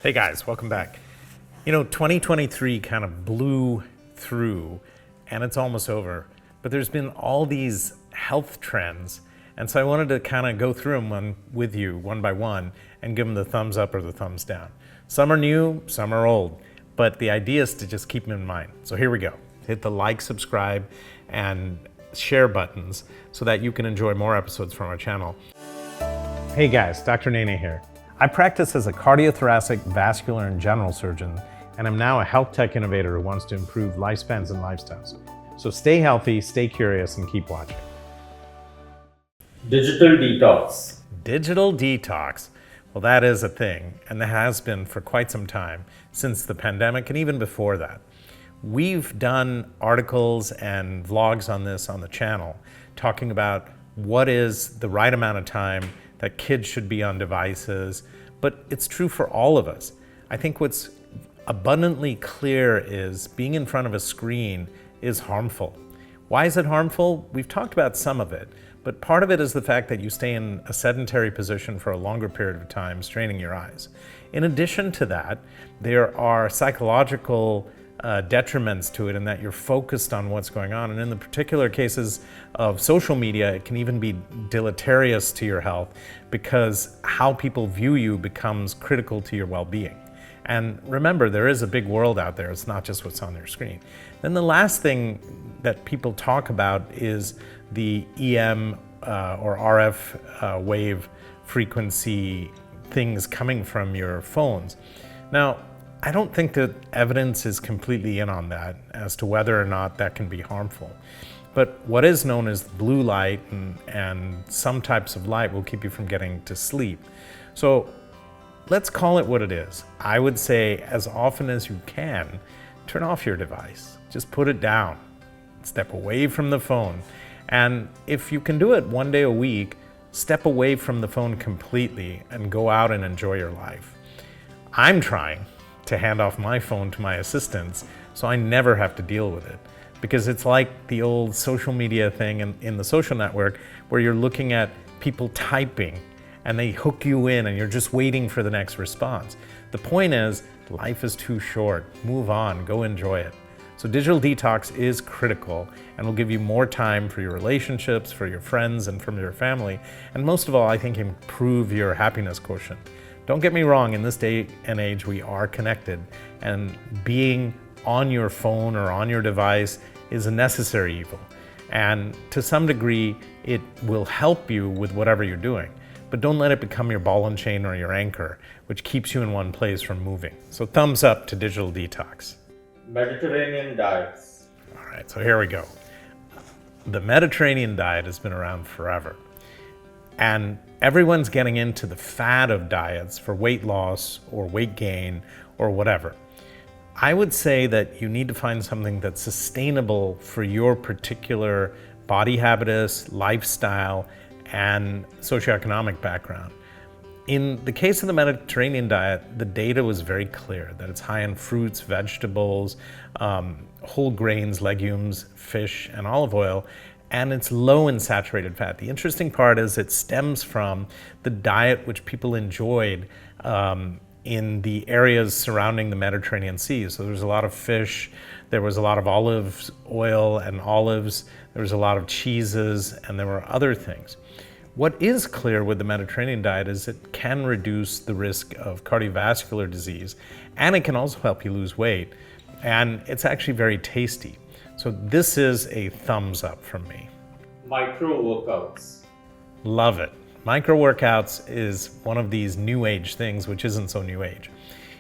Hey guys, welcome back. 2023 kind of blew through and it's almost over, but there's been all these health trends. And so I wanted to kind of go through them with you one by one and give them the thumbs up or the thumbs down. Some are new, some are old, but the idea is to just keep them in mind. So here we go. Hit the like, subscribe, and share buttons so that you can enjoy more episodes from our channel. Hey guys, Dr. Nene here. I practice as a cardiothoracic, vascular, and general surgeon, and I'm now a health tech innovator who wants to improve lifespans and lifestyles. So stay healthy, stay curious, and keep watching. Digital detox. Digital detox. Well, that is a thing, and that has been for quite some time, since the pandemic and even before that. We've done articles and vlogs on this on the channel, talking about what is the right amount of time that kids should be on devices, but it's true for all of us. I think what's abundantly clear is being in front of a screen is harmful. Why is it harmful? We've talked about some of it, but part of it is the fact that you stay in a sedentary position for a longer period of time, straining your eyes. In addition to that, there are psychological detriments to it in that you're focused on what's going on. And in the particular cases of social media, it can even be deleterious to your health because how people view you becomes critical to your well-being. And remember, there is a big world out there. It's not just what's on their screen. Then the last thing that people talk about is the EM or RF wave frequency things coming from your phones. Now, I don't think that evidence is completely in on that as to whether or not that can be harmful. But what is known as blue light and some types of light will keep you from getting to sleep. So let's call it what it is. I would say as often as you can, turn off your device. Just put it down. Step away from the phone. And if you can do it one day a week, step away from the phone completely and go out and enjoy your life. I'm trying to hand off my phone to my assistants so I never have to deal with it. Because it's like the old social media thing in the social network where you're looking at people typing and they hook you in and you're just waiting for the next response. The point is, life is too short. Move on, go enjoy it. So digital detox is critical and will give you more time for your relationships, for your friends, and from your family. And most of all, I think improve your happiness quotient. Don't get me wrong, in this day and age, we are connected, and being on your phone or on your device is a necessary evil. And to some degree, it will help you with whatever you're doing, but don't let it become your ball and chain or your anchor, which keeps you in one place from moving. So thumbs up to digital detox. Mediterranean diets. All right, so here we go. The Mediterranean diet has been around forever. And everyone's getting into the fad of diets for weight loss or weight gain or whatever. I would say that you need to find something that's sustainable for your particular body habitus, lifestyle, and socioeconomic background. In the case of the Mediterranean diet, the data was very clear that it's high in fruits, vegetables, whole grains, legumes, fish, and olive oil, and it's low in saturated fat. The interesting part is it stems from the diet which people enjoyed in the areas surrounding the Mediterranean Sea. So there was a lot of fish, there was a lot of olive oil and olives, there was a lot of cheeses, and there were other things. What is clear with the Mediterranean diet is it can reduce the risk of cardiovascular disease, and it can also help you lose weight, and it's actually very tasty. So this is a thumbs up from me. Micro workouts. Love it. Micro workouts is one of these new age things which isn't so new age.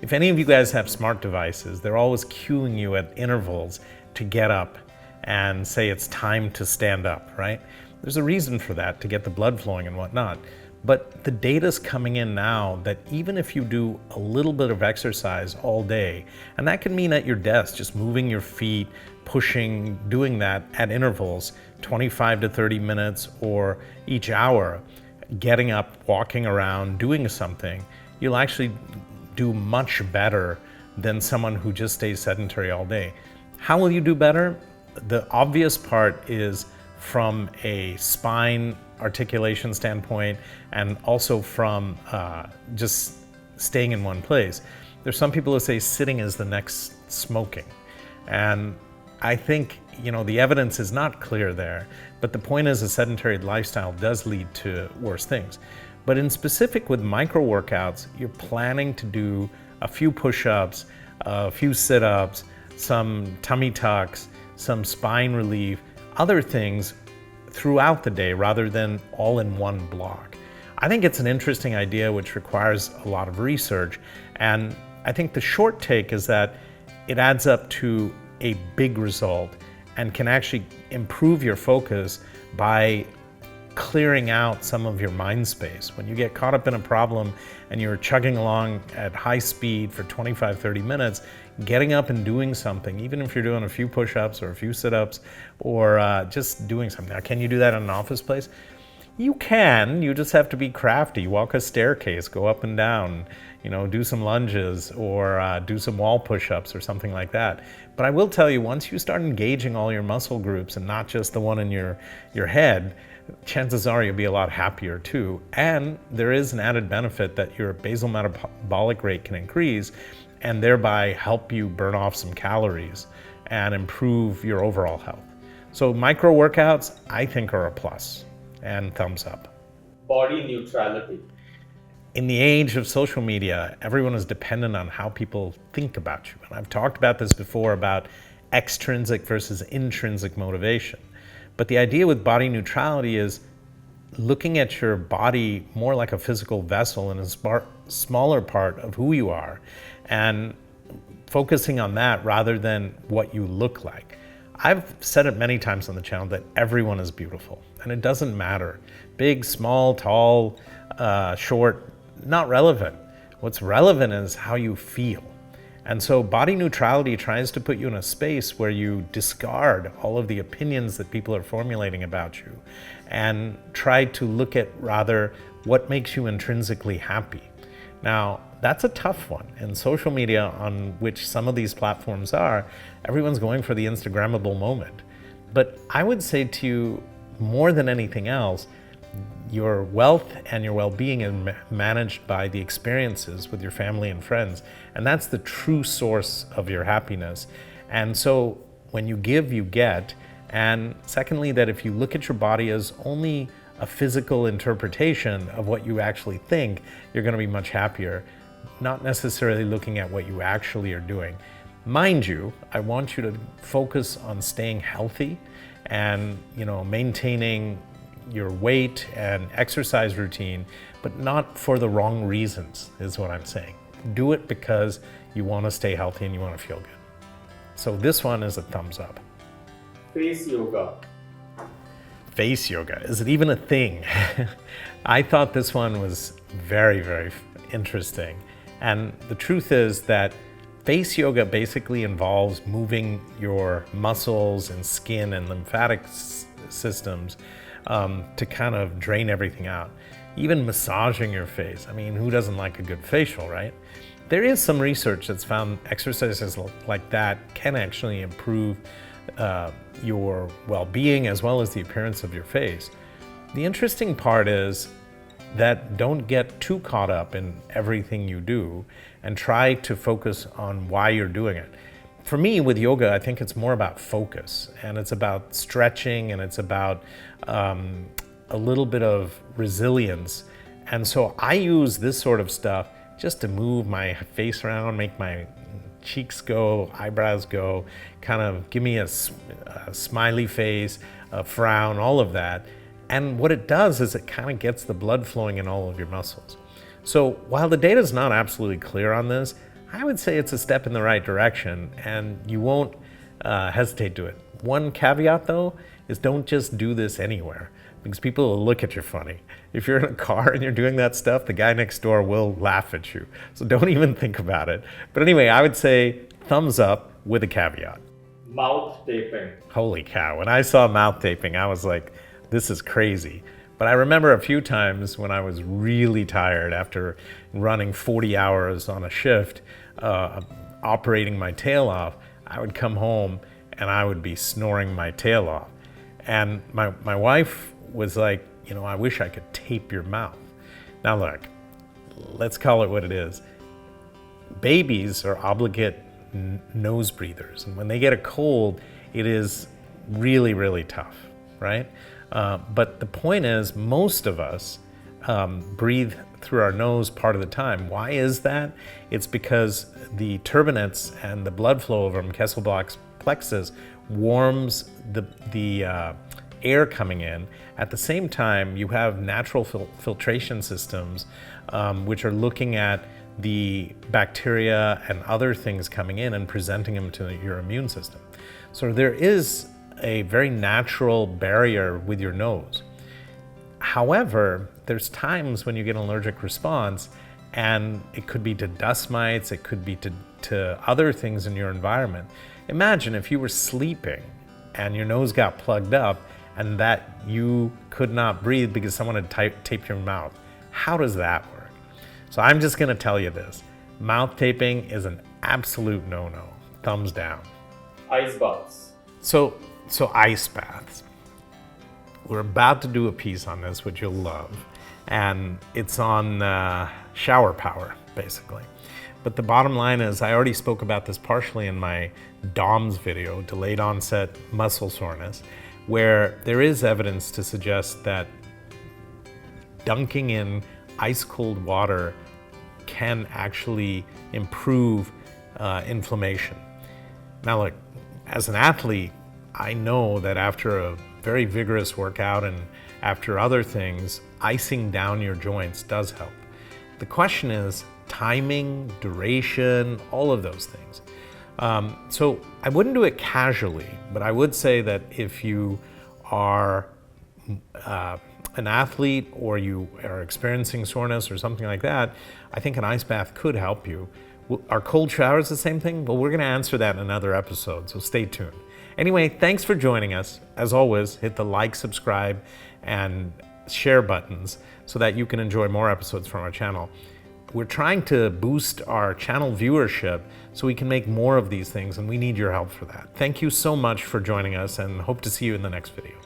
If any of you guys have smart devices, they're always cueing you at intervals to get up and say it's time to stand up, right? There's a reason for that, to get the blood flowing and whatnot. But the data's coming in now that even if you do a little bit of exercise all day, and that can mean at your desk, just moving your feet, pushing, doing that at intervals, 25 to 30 minutes or each hour, getting up, walking around, doing something, you'll actually do much better than someone who just stays sedentary all day. How will you do better? The obvious part is from a spine articulation standpoint and also from just staying in one place. There's some people who say sitting is the next smoking. And I think, the evidence is not clear there, but the point is a sedentary lifestyle does lead to worse things. But in specific with micro workouts, you're planning to do a few push-ups, a few sit-ups, some tummy tucks, some spine relief, other things throughout the day rather than all in one block. I think it's an interesting idea which requires a lot of research, and I think the short take is that it adds up to a big result and can actually improve your focus by clearing out some of your mind space. When you get caught up in a problem and you're chugging along at high speed for 25, 30 minutes, getting up and doing something, even if you're doing a few push-ups or a few sit-ups or just doing something. Now, can you do that in an office place? You can, you just have to be crafty. Walk a staircase, go up and down, do some lunges or do some wall push-ups or something like that. But I will tell you, once you start engaging all your muscle groups and not just the one in your head, chances are you'll be a lot happier too. And there is an added benefit that your basal metabolic rate can increase and thereby help you burn off some calories and improve your overall health. So micro workouts, I think, are a plus, and thumbs up. Body neutrality. In the age of social media, everyone is dependent on how people think about you. And I've talked about this before about extrinsic versus intrinsic motivation. But the idea with body neutrality is looking at your body more like a physical vessel and a smaller part of who you are, and focusing on that rather than what you look like. I've said it many times on the channel that everyone is beautiful, and it doesn't matter. Big, small, tall, short, not relevant. What's relevant is how you feel. And so body neutrality tries to put you in a space where you discard all of the opinions that people are formulating about you and try to look at rather what makes you intrinsically happy. Now, that's a tough one. In social media, on which some of these platforms are, everyone's going for the Instagrammable moment. But I would say to you, more than anything else, your wealth and your well-being is managed by the experiences with your family and friends. And that's the true source of your happiness. And so when you give, you get. And secondly, that if you look at your body as only a physical interpretation of what you actually think, you're going to be much happier, not necessarily looking at what you actually are doing. Mind you, I want you to focus on staying healthy and, maintaining your weight and exercise routine, but not for the wrong reasons, is what I'm saying. Do it because you want to stay healthy and you want to feel good. So this one is a thumbs up. Face yoga. Face yoga, is it even a thing? I thought this one was very, very interesting. And the truth is that face yoga basically involves moving your muscles and skin and lymphatic systems to kind of drain everything out. Even massaging your face. I mean, who doesn't like a good facial, right? There is some research that's found exercises like that can actually improve your well-being as well as the appearance of your face. The interesting part is that don't get too caught up in everything you do and try to focus on why you're doing it. For me, with yoga, I think it's more about focus, and it's about stretching, and it's about a little bit of resilience. And so I use this sort of stuff just to move my face around, make my cheeks go, eyebrows go, kind of give me a smiley face, a frown, all of that. And what it does is it kind of gets the blood flowing in all of your muscles. So while the data is not absolutely clear on this, I would say it's a step in the right direction, and you won't hesitate to it. One caveat though is don't just do this anywhere, because people will look at you funny. If you're in a car and you're doing that stuff, the guy next door will laugh at you. So don't even think about it. But anyway, I would say thumbs up with a caveat. Mouth taping. Holy cow, when I saw mouth taping, I was like, this is crazy. But I remember a few times when I was really tired after running 40 hours on a shift, operating my tail off, I would come home and I would be snoring my tail off. And my wife was like, I wish I could tape your mouth. Now look, let's call it what it is. babies are obligate nose breathers, and when they get a cold, it is really, really tough, right? But the point is, most of us breathe through our nose part of the time. Why is that? It's because the turbinates and the blood flow over Kessel-Bloch's plexus warms the air coming in. At the same time, you have natural filtration systems which are looking at the bacteria and other things coming in and presenting them to your immune system. So there is a very natural barrier with your nose. However, there's times when you get an allergic response, and it could be to dust mites, it could be to other things in your environment. Imagine if you were sleeping and your nose got plugged up and that you could not breathe because someone had taped your mouth. How does that work? So I'm just gonna tell you this. Mouth taping is an absolute no-no. Thumbs down. Ice baths. So ice baths. We're about to do a piece on this, which you'll love. And it's on shower power, basically. But the bottom line is, I already spoke about this partially in my DOMS video, delayed onset muscle soreness, where there is evidence to suggest that dunking in ice cold water can actually improve inflammation. Now look, as an athlete, I know that after a very vigorous workout and after other things, icing down your joints does help. The question is timing, duration, all of those things. So I wouldn't do it casually, but I would say that if you are an athlete or you are experiencing soreness or something like that, I think an ice bath could help you. Are cold showers the same thing? Well, we're gonna answer that in another episode, so stay tuned. Anyway, thanks for joining us. As always, hit the like, subscribe, and share buttons so that you can enjoy more episodes from our channel. We're trying to boost our channel viewership so we can make more of these things, and we need your help for that. Thank you so much for joining us, and hope to see you in the next video.